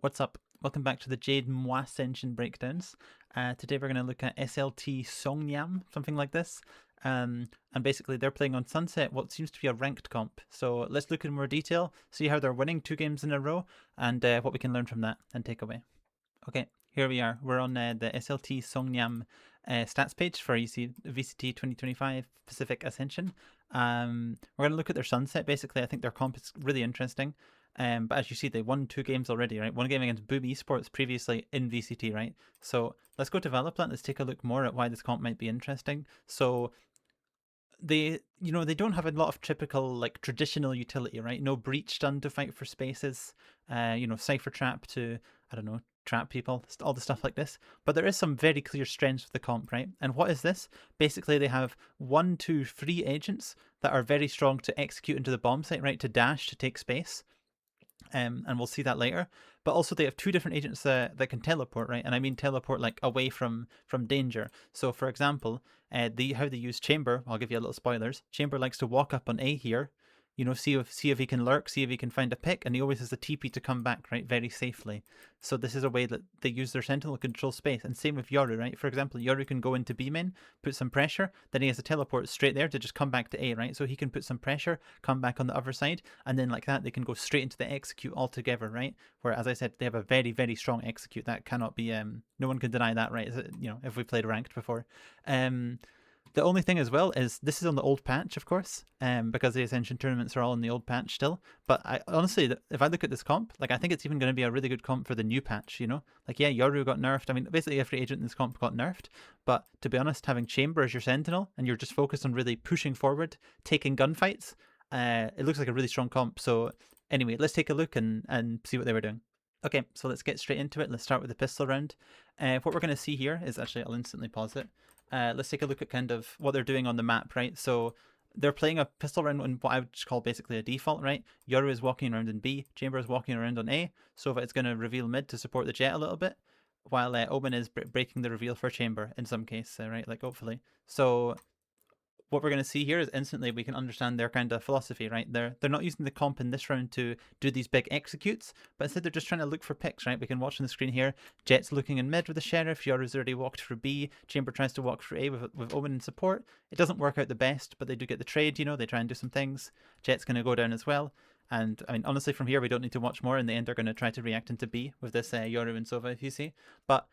What's up? Welcome back to the jademwAscension breakdowns. Today we're going to look at SLT Seongnam, something like this. And basically they're playing on Sunset, what seems to be a ranked comp. So let's look in more detail, see how they're winning 2 games in a row, and what we can learn from that and take away. Okay, here we are. We're on the SLT Seongnam stats page for VCT 2025 Pacific Ascension. We're going to look at their Sunset, basically. I think their comp is really interesting. But as you see, they won 2 games already, right? One game against Boom Esports previously in VCT, right? So let's go develop that. Let's take a look more at why this comp might be interesting. So they don't have a lot of typical like traditional utility, right? No breach done to fight for spaces, cipher trap to, I don't know, trap people, all the stuff like this. But there is some very clear strengths with the comp, right? And what is this? Basically they have 1, 2, 3 agents that are very strong to execute into the bomb site, right? To dash, to take space. And we'll see that later. But also they have 2 different agents that can teleport, right? And I mean teleport like away from danger. So for example, how they use Chamber, I'll give you a little spoilers. Chamber likes to walk up on A here, see if he can lurk, see if he can find a pick, and he always has the TP to come back, right, very safely. So this is a way that they use their Sentinel to control space. And same with Yoru, right? For example, Yoru can go into B main, put some pressure, then he has a teleport straight there to just come back to A, right? So he can put some pressure, come back on the other side, and then like that they can go straight into the execute altogether, right? Where, as I said, they have a very, very strong execute. That cannot be no one can deny that, right? If we played ranked before. The only thing as well is this is on the old patch, of course, because the Ascension tournaments are all in the old patch still. But I honestly, if I look at this comp, like I think it's even going to be a really good comp for the new patch, Like, yeah, Yoru got nerfed. I mean, basically every agent in this comp got nerfed. But to be honest, having Chamber as your Sentinel and you're just focused on really pushing forward, taking gunfights, it looks like a really strong comp. So anyway, let's take a look and see what they were doing. Okay, so let's get straight into it. Let's start with the pistol round. What we're going to see here is actually, I'll instantly pause it. Let's take a look at kind of what they're doing on the map, right? So they're playing a pistol round on what I would call basically a default, right? Yoru is walking around in B, Chamber is walking around on A, so it's going to reveal mid to support the jet a little bit, while Omen is breaking the reveal for Chamber in some case, right? Like, hopefully. So what we're going to see here is instantly we can understand their kind of philosophy, right? They're not using the comp in this round to do these big executes, but instead they're just trying to look for picks, right? We can watch on the screen here, Jet's looking in mid with the Sheriff, Yoru's already walked through B, Chamber tries to walk through A with Omen in support. It doesn't work out the best, but they do get the trade, they try and do some things. Jet's going to go down as well. And I mean, honestly, from here, we don't need to watch more. In the end, they're going to try to react into B with this Yoru and Sova, if you see. But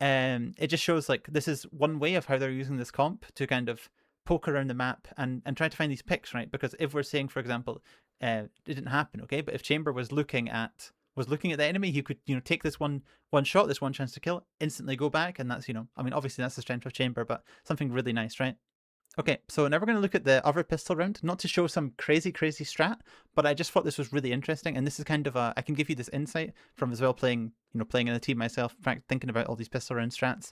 it just shows like this is one way of how they're using this comp to kind of poke around the map and try to find these picks, right? Because if we're saying, for example, it didn't happen, okay, but if Chamber was looking at the enemy, he could take this one shot, this one chance to kill, instantly go back, and that's I mean, obviously that's the strength of Chamber, but something really nice, right? Okay, so now we're going to look at the other pistol round, not to show some crazy strat, but I just thought this was really interesting, and this is kind of I can give you this insight from as well playing in a team myself, thinking about all these pistol round strats.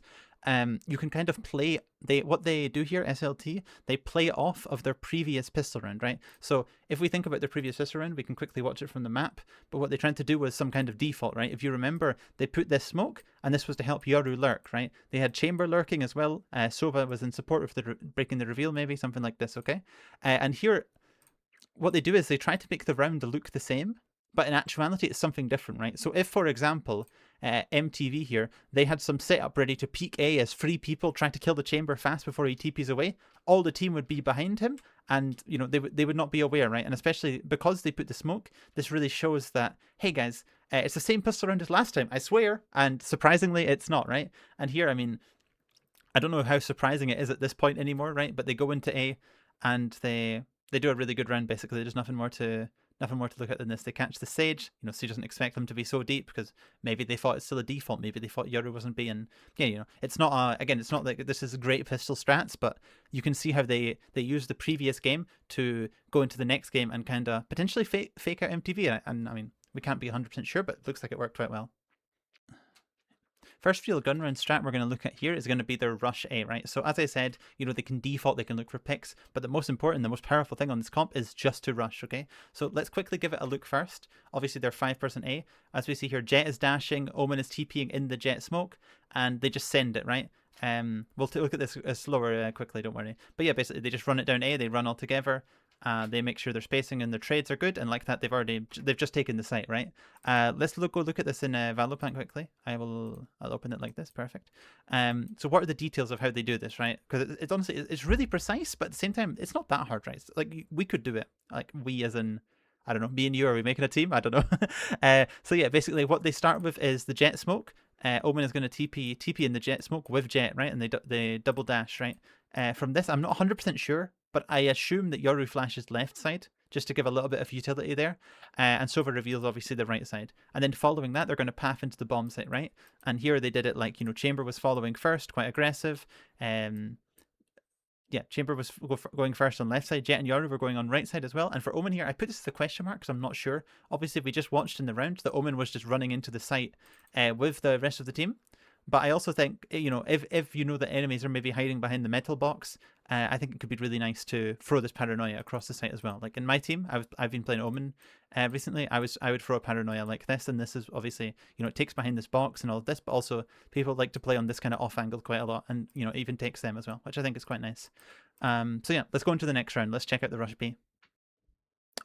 You can kind of play, what they do here, SLT, they play off of their previous pistol round, right? So if we think about their previous pistol round, we can quickly watch it from the map, but what they tried to do was some kind of default, right? If you remember, they put this smoke, and this was to help Yoru lurk, right? They had Chamber lurking as well. Sova was in support of the breaking the reveal, maybe, something like this, okay? And here, what they do is they try to make the round look the same, but in actuality, it's something different, right? So if, for example, MTV here, they had some setup ready to peek A as 3 people trying to kill the Chamber fast before he TPs away, all the team would be behind him, and they would not be aware, right? And especially because they put the smoke, this really shows that, hey guys, it's the same pistol round as last time, I swear. And surprisingly, it's not, right? And here, I mean, I don't know how surprising it is at this point anymore, right? But they go into A, and they do a really good round. Basically, there's nothing more to look at than this. They catch the Sage. Sage doesn't expect them to be so deep because maybe they thought it's still a default. Maybe they thought Yoru wasn't being. Yeah, it's not. Again, it's not like this is great pistol strats, but you can see how they use the previous game to go into the next game and kind of potentially fake out MTV. And I mean, we can't be 100% sure, but it looks like it worked quite well. First real gun round strat we're going to look at here is going to be their rush A, right? So as I said, they can default, they can look for picks, but the most important, the most powerful thing on this comp is just to rush, okay? So let's quickly give it a look first. Obviously they're 5% A. As we see here, Jet is dashing, Omen is TPing in the Jet smoke, and they just send it, right? We'll look at this slower quickly, don't worry. But yeah, basically they just run it down A, they run all together, They make sure their spacing and their trades are good, and like that, they've just taken the site, right? Let's go look at this in Valoplant quickly. I'll open it like this, perfect. So what are the details of how they do this, right? Because it's honestly it's really precise, but at the same time, it's not that hard, right? Like we could do it, like we as in, I don't know, me and you, are we making a team? I don't know. So yeah, basically what they start with is the jet smoke. Omen is going to TP in the jet smoke with jet, right? And they double dash, right? From this, I'm not 100% sure, but I assume that Yoru flashes left side, just to give a little bit of utility there. And Sova reveals obviously the right side. And then following that, they're going to path into the bomb site, right? And here they did it like, Chamber was following first, quite aggressive. Yeah, Chamber was going first on left side. Jet and Yoru were going on right side as well. And for Omen here, I put this as a question mark because I'm not sure. Obviously, we just watched in the round that Omen was just running into the site with the rest of the team. But I also think, if you know that enemies are maybe hiding behind the metal box, I think it could be really nice to throw this paranoia across the site as well. Like in my team, I've been playing Omen recently. I would throw a paranoia like this, and this is obviously, it takes behind this box and all of this, but also people like to play on this kind of off angle quite a lot, and even takes them as well, which I think is quite nice. So yeah, let's go into the next round. Let's check out the Rush B.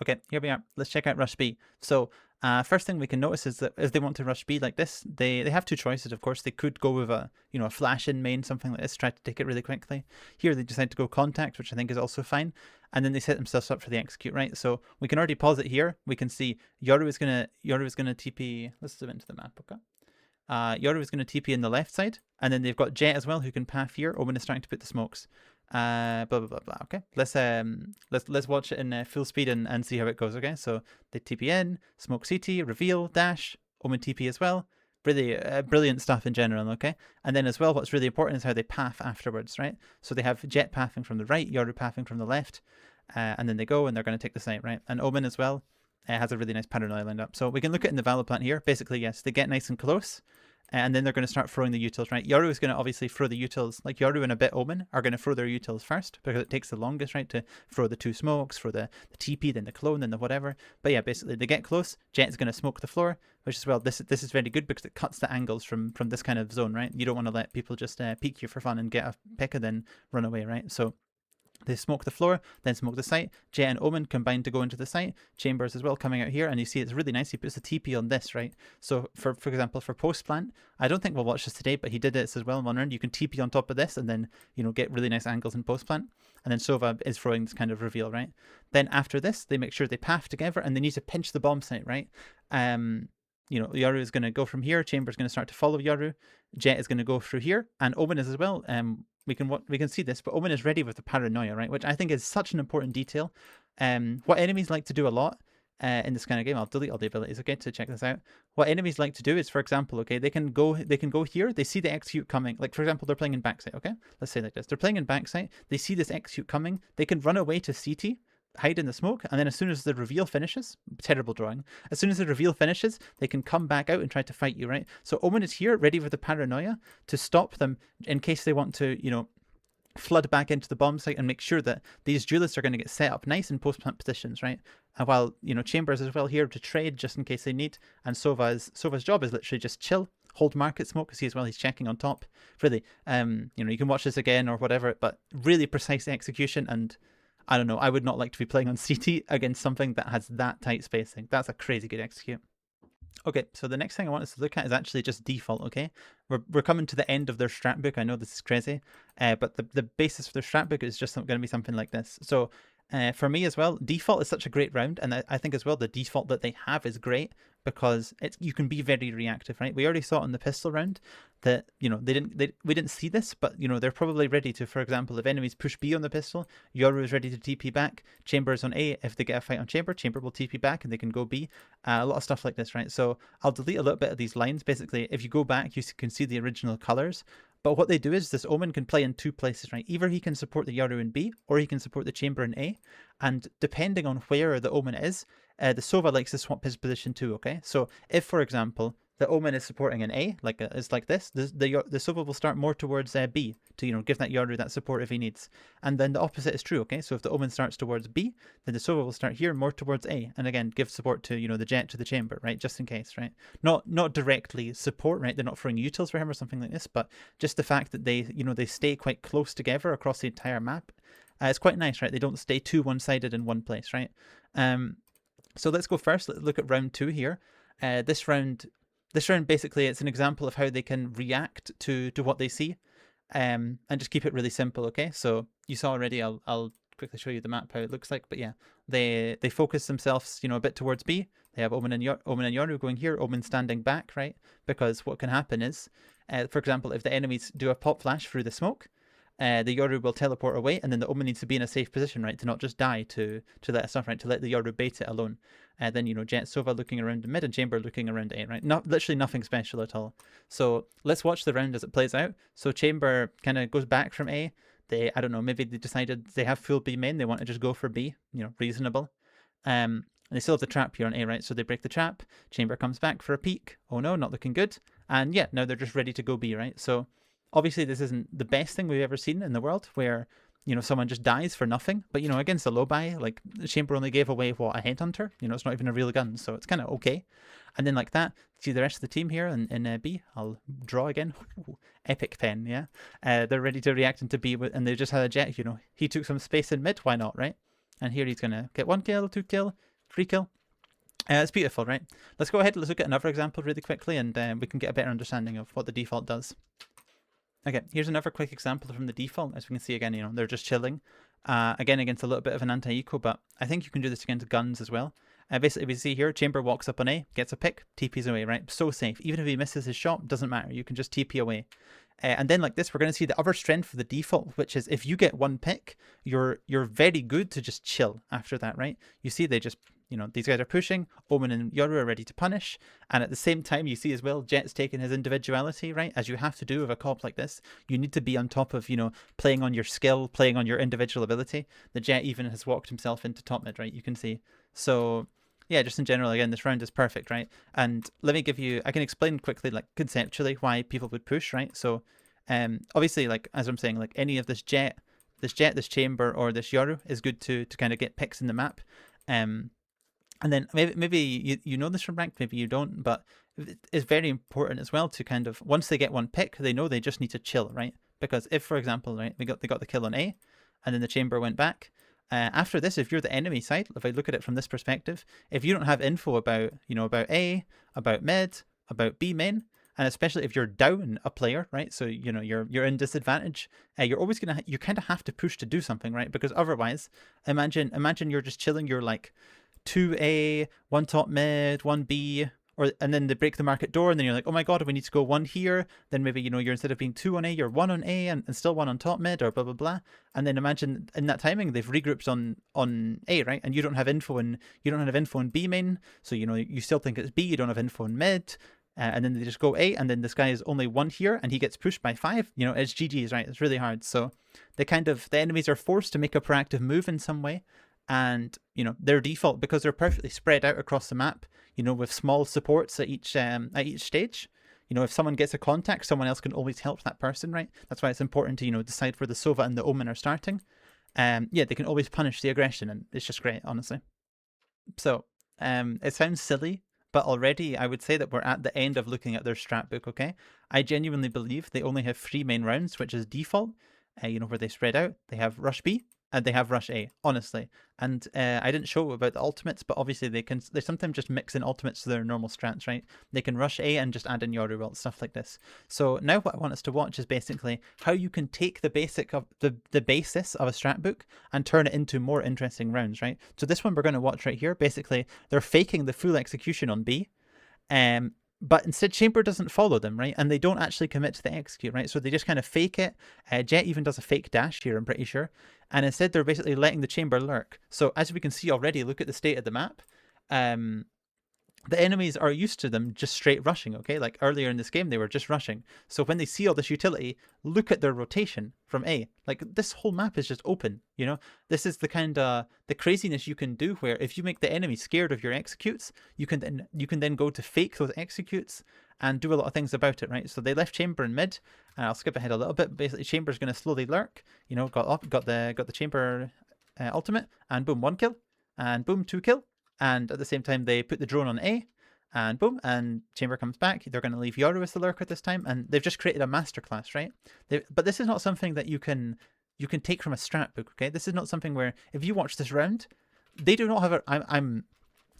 Okay, here we are. Let's check out Rush B. So first thing we can notice is that if they want to rush B like this, they have two choices, of course. They could go with a flash in main, something like this, try to take it really quickly. Here they decide to go contact, which I think is also fine. And then they set themselves up for the execute, right? So we can already pause it here. We can see Yoru is gonna TP. Let's zoom into the map, okay? Yoru is going to TP in the left side, and then they've got Jet as well who can path here. Omen is starting to put the smokes. Blah blah blah blah. Okay, let's watch it in full speed and see how it goes. Okay, so they TP in, smoke CT, reveal, dash, Omen TP as well. Really brilliant stuff in general. Okay, and then as well, what's really important is how they path afterwards, right? So they have Jet pathing from the right, Yoru pathing from the left, and then they go and they're going to take the site, right? And Omen as well has a really nice paranoia lined up. So we can look at in the Valoplant here. Basically, yes, they get nice and close. And then they're going to start throwing the utils, right? Yoru is going to obviously throw the utils, like Yoru and a bit Omen are going to throw their utils first because it takes the longest, right? To throw the two smokes, for the TP, then the clone, then the whatever. But yeah, basically they get close. Jet is going to smoke the floor, which is, well, this is very good because it cuts the angles from this kind of zone, right? You don't want to let people just peek you for fun and get a pick and then run away, right? So they smoke the floor, then smoke the site. Jet and Omen combine to go into the site. Chambers as well coming out here, and you see it's really nice. He puts a TP on this, right? So for example, for post plant, I don't think we'll watch this today, but he did this as well in one round. You can TP on top of this and then get really nice angles in post plant. And then Sova is throwing this kind of reveal, right? Then after this, they make sure they path together and they need to pinch the bomb site, right? Yoru is going to go from here. Chamber is going to start to follow Yoru. Jet is going to go through here, and Omen is as well. We can see this, but Omen is ready with the paranoia, right? Which I think is such an important detail. What enemies like to do a lot in this kind of game, I'll delete all the abilities, okay, to check this out. What enemies like to do is, for example, okay, they can go here. They see the execute coming. Like for example, they're playing in backside. Okay, let's say like this. They're playing in backside. They see this execute coming. They can run away to CT. Hide in the smoke, and then as soon as the reveal finishes, terrible drawing, as soon as the reveal finishes, they can come back out and try to fight you, right? So Omen is here, ready with the paranoia to stop them in case they want to, flood back into the bomb site and make sure that these duelists are going to get set up nice in post-plant positions, right? And while, Chambers as well here to trade just in case they need, and Sova's job is literally just chill, hold market smoke, because he's checking on top. Really, you can watch this again or whatever, but really precise execution, and I don't know, I would not like to be playing on CT against something that has that tight spacing. That's a crazy good execute. Okay, so the next thing I want us to look at is actually just default, okay? We're coming to the end of their strat book. I know this is crazy, but the basis for their strat book is just going to be something like this. So for me as well, default is such a great round, and I think as well the default that they have is great because you can be very reactive, right? We already saw in the pistol round that we didn't see this, but they're probably ready to, for example, if enemies push B on the pistol, Yoru is ready to TP back. Chamber is on A. If they get a fight on Chamber will TP back and they can go B. A lot of stuff like this, right? So I'll delete a little bit of these lines. Basically, if you go back, you can see the original colors. But what they do is this Omen can play in two places, right? Either he can support the Yoru in B, or he can support the Chamber in A. And depending on where the Omen is, the Sova likes to swap his position too, okay? So if, for example, the Omen is supporting an A, it's like this, the Sova will start more towards B to, give that Yoru that support if he needs. And then the opposite is true, okay? So if the Omen starts towards B, then the Sova will start here more towards A. And again, give support to, the Jet to the Chamber, right? Just in case, right? Not directly support, right? They're not throwing utils for him or something like this, but just the fact that they stay quite close together across the entire map It's quite nice, right? They don't stay too one-sided in one place, right? So let's go first. Let's look at round 2 here. This round basically, it's an example of how they can react to what they see, and just keep it really simple. Okay, so you saw already. I'll quickly show you the map how it looks like. But yeah, they focus themselves, a bit towards B. They have Omen and Yoru going here. Omen standing back, right? Because what can happen is, for example, if the enemies do a pop flash through the smoke, the Yoru will teleport away, and then the Omen needs to be in a safe position, right, to not just die to let us off, right, to let the Yoru bait it alone. Then, Jet, Sova looking around the mid, and Chamber looking around A, right? Literally nothing special at all. So let's watch the round as it plays out. So Chamber kind of goes back from A. I don't know, maybe they decided they have full B main, they want to just go for B, reasonable. And they still have the trap here on A, right? So they break the trap. Chamber comes back for a peek. Oh no, not looking good. And yeah, now they're just ready to go B, right? So obviously this isn't the best thing we've ever seen in the world, where someone just dies for nothing. But against a low buy, like the Chamber only gave away what, a headhunter. It's not even a real gun, so it's kind of okay. And then like that, see the rest of the team here in B. I'll draw again. Ooh, epic pen, yeah. They're ready to react into B, and they just had a Jet. He took some space in mid. Why not, right? And here he's gonna get 1 kill, 2 kill, 3 kill. It's beautiful, right? Let's go ahead. Let's look at another example really quickly, and we can get a better understanding of what the default does. Okay, here's another quick example from the default. As we can see again, they're just chilling. Again, against a little bit of an anti-eco, but I think you can do this against guns as well. Basically, we see here, Chamber walks up on A, gets a pick, TP's away, right? So safe. Even if he misses his shot, doesn't matter. You can just TP away. And then like this, we're going to see the other strength of the default, which is if you get 1 pick, you're very good to just chill after that, right? You see they just, these guys are pushing, Omen and Yoru are ready to punish, and at the same time you see as well Jet's taking his individuality, right? As you have to do with a comp like this, you need to be on top of, playing on your skill, playing on your individual ability. The Jet even has walked himself into top mid, right? You can see. So yeah, just in general, again, this round is perfect, right? And let me I can explain quickly, like conceptually, why people would push, right? So obviously, like as I'm saying, like any of this Jet, this Chamber, or this Yoru is good to kind of get picks in the map. And then maybe you know this from ranked, maybe you don't, but it's very important as well to kind of, once they get 1 pick, they know they just need to chill, right? Because if, for example, right, they got the kill on A, and then the Chamber went back. After this, if you're the enemy side, if I look at it from this perspective, if you don't have info about, about A, about mid, about B main, and especially if you're down a player, right? So, you're in disadvantage, you're always you kind of have to push to do something, right? Because otherwise, imagine you're just chilling, you're like 2A, 1 top mid, 1 B, and then they break the market door, and then you're like, oh my god, we need to go 1 here. Then maybe, you're instead of being 2 on A, you're 1 on A and still 1 on top mid, or blah, blah, blah. And then imagine in that timing, they've regrouped on A, right? And you don't have info in B main. So, you still think it's B, you don't have info in mid. And then they just go A, and then this guy is only 1 here, and he gets pushed by 5. It's GG's, right? It's really hard. So the enemies are forced to make a proactive move in some way. And, their default, because they're perfectly spread out across the map, with small supports at each stage, if someone gets a contact, someone else can always help that person, right? That's why it's important to, decide where the Sova and the Omen are starting. Yeah, they can always punish the aggression, and it's just great, honestly. So, it sounds silly, but already I would say that we're at the end of looking at their strat book, okay? I genuinely believe they only have 3 main rounds, which is default, where they spread out. They have Rush B, and they have Rush A, honestly. And I didn't show about the ultimates, but obviously they sometimes just mix in ultimates to their normal strats, right? They can Rush A and just add in Yoru ult, stuff like this. So now what I want us to watch is basically how you can take the basic of the basis of a strat book and turn it into more interesting rounds, right? So this one we're going to watch right here, basically they're faking the full execution on B. But instead, Chamber doesn't follow them, right? And they don't actually commit to the execute, right? So they just kind of fake it. Jet even does a fake dash here, I'm pretty sure. And instead, they're basically letting the Chamber lurk. So as we can see already, look at the state of the map. The enemies are used to them just straight rushing, okay? Like earlier in this game, they were just rushing. So when they see all this utility, look at their rotation from A. Like this whole map is just open, This is the craziness you can do where if you make the enemy scared of your executes, you can then go to fake those executes and do a lot of things about it, right? So they left Chamber in mid, and I'll skip ahead a little bit. Basically, Chamber's going to slowly lurk, got the Chamber ultimate, and boom, 1 kill, and boom, 2 kill. And at the same time, they put the drone on A, and boom, and Chamber comes back. They're going to leave Yoru as the lurker this time, and they've just created a masterclass, right? But this is not something that you can you can take from a strat book, okay? This is not something where, if you watch this round, they do not have a, I'm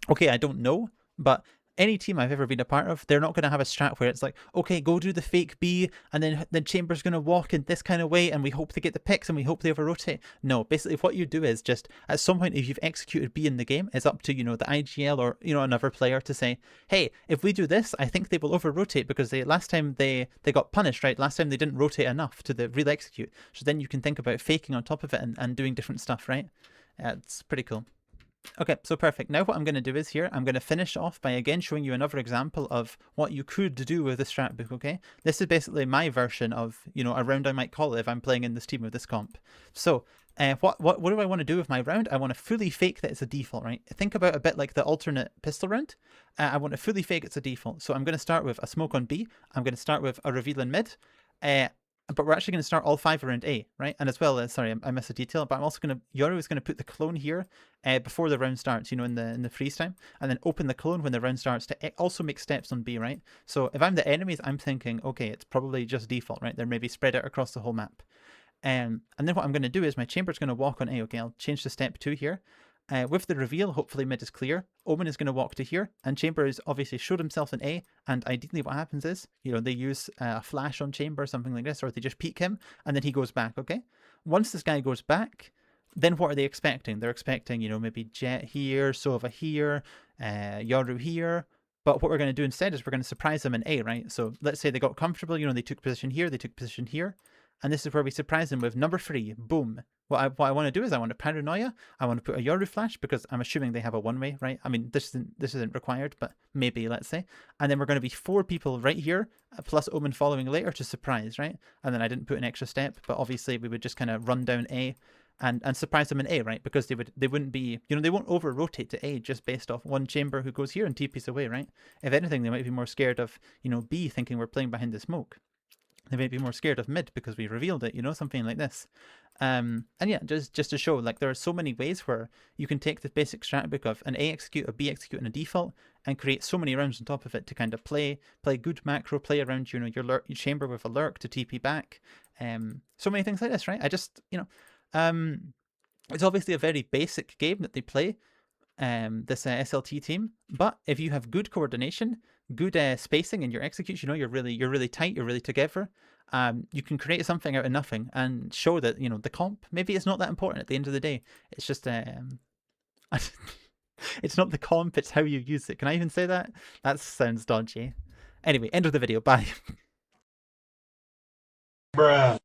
okay, I don't know, but any team I've ever been a part of, they're not going to have a strat where it's like, okay, go do the fake B, and then Chamber's going to walk in this kind of way, and we hope to get the picks, and we hope they over-rotate. No, basically what you do is just, at some point, if you've executed B in the game, it's up to, the IGL or, another player to say, hey, if we do this, I think they will over-rotate, because last time they got punished, right? Last time they didn't rotate enough to the real execute. So then you can think about faking on top of it and doing different stuff, right? It's pretty cool. Okay, so perfect. Now what I'm going to do is here, I'm going to finish off by again showing you another example of what you could do with the strat book, okay? This is basically my version of, a round I might call it if I'm playing in this team with this comp. So what do I want to do with my round? I want to fully fake that it's a default, right? Think about a bit like the alternate pistol round. I want to fully fake it's a default. So I'm going to start with a smoke on B. I'm going to start with a reveal in mid. But we're actually going to start all 5 around A, right? And as well, sorry, I missed a detail, but I'm also going to, Yoru is going to put the clone here before the round starts, in the freeze time, and then open the clone when the round starts to also make steps on B, right? So if I'm the enemies, I'm thinking, okay, it's probably just default, right? They're maybe spread out across the whole map. And then what I'm going to do is my chamber's going to walk on A, okay? I'll change to step 2 here. With the reveal, hopefully mid is clear. Omen is going to walk to here, and Chamber has obviously showed himself in A, and ideally what happens is, they use a flash on Chamber, something like this, or they just peek him, and then he goes back, okay? Once this guy goes back, then what are they expecting? They're expecting, maybe Jet here, Sova here, Yoru here, but what we're going to do instead is we're going to surprise them in A, right? So let's say they got comfortable, they took position here, they took position here, and this is where we surprise them with number 3, boom. What I want to do is I want to paranoia. I want to put a Yoru flash because I'm assuming they have a one-way, right? I mean, this isn't required, but maybe, let's say. And then we're going to be 4 people right here, plus Omen following later to surprise, right? And then I didn't put an extra step, but obviously we would just kind of run down A and surprise them in A, right? Because they wouldn't be, they won't over-rotate to A just based off one chamber who goes here and TPs away, right? If anything, they might be more scared of, B thinking we're playing behind the smoke. They may be more scared of mid because we revealed it, something like this. And yeah, just to show, like, there are so many ways where you can take the basic strat book of an A execute, a B execute, and a default, and create so many rounds on top of it to kind of play good macro, play around, your chamber with a lurk to TP back. So many things like this, right? I just, it's obviously a very basic game that they play, this SLT team, but if you have good coordination, good spacing in your execution, you're really tight, you're really together, you can create something out of nothing and show that, the comp, maybe it's not that important at the end of the day. It's just, it's not the comp, it's how you use it. Can I even say that? That sounds dodgy. Anyway, end of the video. Bye. Bruh.